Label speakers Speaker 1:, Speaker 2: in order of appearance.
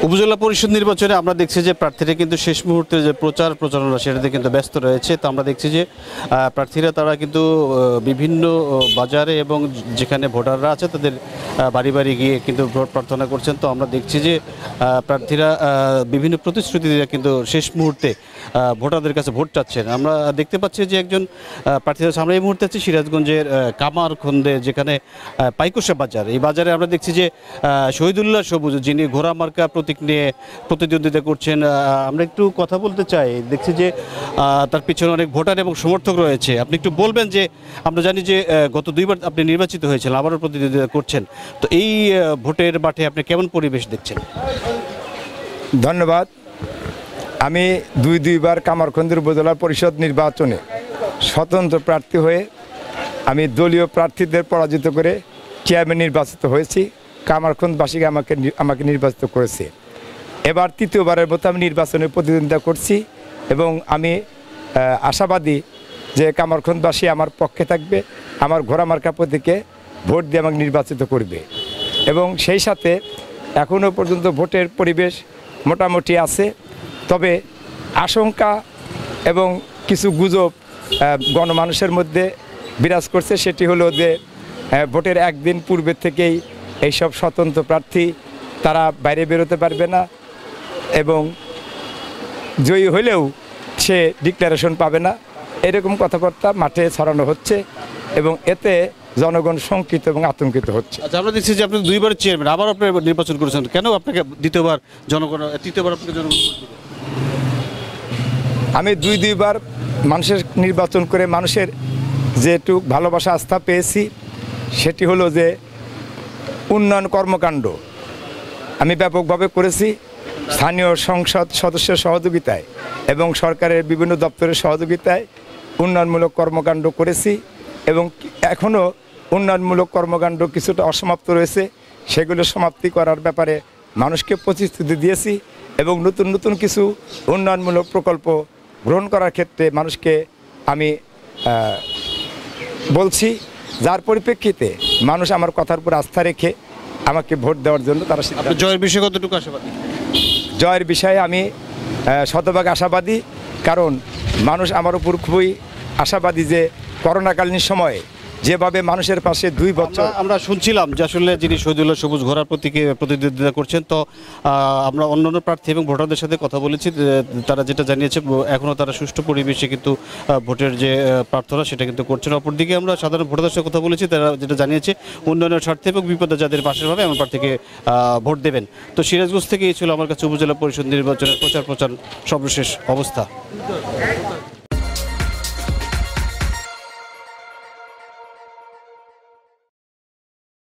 Speaker 1: উপজেলা পরিষদ নির্বাচনে আমরা দেখছি যে প্রার্থীরা কিন্তু শেষ মুহূর্তে যে প্রচারণা সেটাতে কিন্তু ব্যস্ত রয়েছে। তো আমরা দেখছি যে প্রার্থীরা তারা কিন্তু বিভিন্ন বাজারে এবং যেখানে ভোটাররা আছে তাদের বাড়ি বাড়ি গিয়ে কিন্তু ভোট প্রার্থনা করছেন। তো আমরা দেখছি যে প্রার্থীরা বিভিন্ন প্রতিশ্রুতি দিয়ে কিন্তু শেষ মুহূর্তে ভোটারদের কাছে ভোট চাচ্ছেন। আমরা দেখতে পাচ্ছি যে একজন প্রার্থীদের সামনে এই মুহূর্তে আছে সিরাজগঞ্জের কামারখন্দে, যেখানে পাইকোষা বাজার। এই বাজারে আমরা দেখছি যে শহীদুল্লাহ সবুজ, যিনি ঘোড়া মার্কা প্রতীক নিয়ে প্রতিদ্বন্দ্বিতা করছেন, আমরা একটু কথা বলতে চাই। দেখছি যে তার পিছনে অনেক ভোটার এবং সমর্থক রয়েছে। আপনি একটু বলবেন যে আমরা জানি যে গত দুইবার আপনি নির্বাচিত হয়েছিলেন, আবারও প্রতিদ্বন্দ্বিতা করছেন, তো এই ভোটের মাঠে আপনি কেমন পরিবেশ দেখছেন?
Speaker 2: ধন্যবাদ। আমি দুইবার কামারখন্দের উপজেলা পরিষদ নির্বাচনে স্বতন্ত্র প্রার্থী হয়ে আমি দলীয় প্রার্থীদের পরাজিত করে চেয়ারম্যান নির্বাচিত হয়েছি। কামারখন্দবাসীকে আমাকে নির্বাচিত করেছে। এবার তৃতীয়বারের মতো আমি নির্বাচনে প্রতিদ্বন্দ্বিতা করছি এবং আমি আশাবাদী যে কামারখন্দবাসী আমার পক্ষে থাকবে, আমার ঘোড়া মার্কা প্রতীকে ভোট দিয়ে আমাকে নির্বাচিত করবে। এবং সেই সাথে এখনও পর্যন্ত ভোটের পরিবেশ মোটামুটি আছে, তবে আশঙ্কা এবং কিছু গুজব গণমানুষের মধ্যে বিরাজ করছে। সেটি হলো যে ভোটের একদিন পূর্বে থেকেই এইসব স্বতন্ত্র প্রার্থী তারা বাইরে বেরোতে পারবে না এবং জয়ী হলেও সে ডিক্লারেশন পাবে না, এরকম কথাবার্তা মাঠে ছড়ানো হচ্ছে এবং এতে জনগণ শঙ্কিত এবং আতঙ্কিত হচ্ছে।
Speaker 1: আচ্ছা, আমরা দেখছি যে আপনি দুইবার চেয়ারম্যান, আবার আপনি নির্বাচন করেছেন, কেন আপনাকে তৃতীয়বার আপনাকে জনগণ?
Speaker 2: আমি দুইবার মানুষের নির্বাচন করে মানুষের যেটুক ভালোবাসা আস্থা পেয়েছি সেটি হলো যে উন্নয়ন কর্মকাণ্ড আমি ব্যাপকভাবে করেছি। স্থানীয় সংসদ সদস্যের সহযোগিতায় এবং সরকারের বিভিন্ন দপ্তরের সহযোগিতায় উন্নয়নমূলক কর্মকাণ্ড করেছি এবং এখনও উন্নয়নমূলক কর্মকাণ্ড কিছুটা অসমাপ্ত রয়েছে, সেগুলো সমাপ্তি করার ব্যাপারে মানুষকে প্রতিশ্রুতি দিয়েছি এবং নতুন নতুন কিছু উন্নয়নমূলক প্রকল্প গ্রহণ করার ক্ষেত্রে মানুষকে আমি বলছি, যার পরিপ্রেক্ষিতে মানুষ আমার কথার উপর আস্থা রেখে আমাকে ভোট দেওয়ার জন্য তারা
Speaker 1: জয়ের বিষয়ে কতটুকু আশাবাদী?
Speaker 2: জয়ের বিষয়ে আমি শতভাগ আশাবাদী, কারণ মানুষ আমার উপর খুবই আশাবাদী যে করোনাকালীন সময়ে যেভাবে মানুষের পাশে 2 বছর
Speaker 1: আমরা শুনছিলাম যে আসলে যিনি শহীদুল্লাহ সবুজ ঘোড়ার প্রতীকে প্রতিদ্বন্দ্বিতা করছেন, তো আমরা অন্যান্য প্রার্থী এবং ভোটারদের সাথে কথা বলেছি, তারা যেটা জানিয়েছে এখনও তারা সুষ্ঠু পরিবেশে কিন্তু ভোটের যে প্রার্থনা সেটা কিন্তু করছেন। অপরদিকে আমরা সাধারণ ভোটারদের সাথে কথা বলেছি, তারা যেটা জানিয়েছে উন্নয়নের স্বার্থে এবং বিপদে যাদের পাশের ভাবে আমার প্রার্থীকে ভোট দেবেন। তো সিরাজগঞ্জ থেকে এই ছিল আমার কাছে উপজেলা পরিষদ নির্বাচনের প্রচার সর্বশেষ অবস্থা।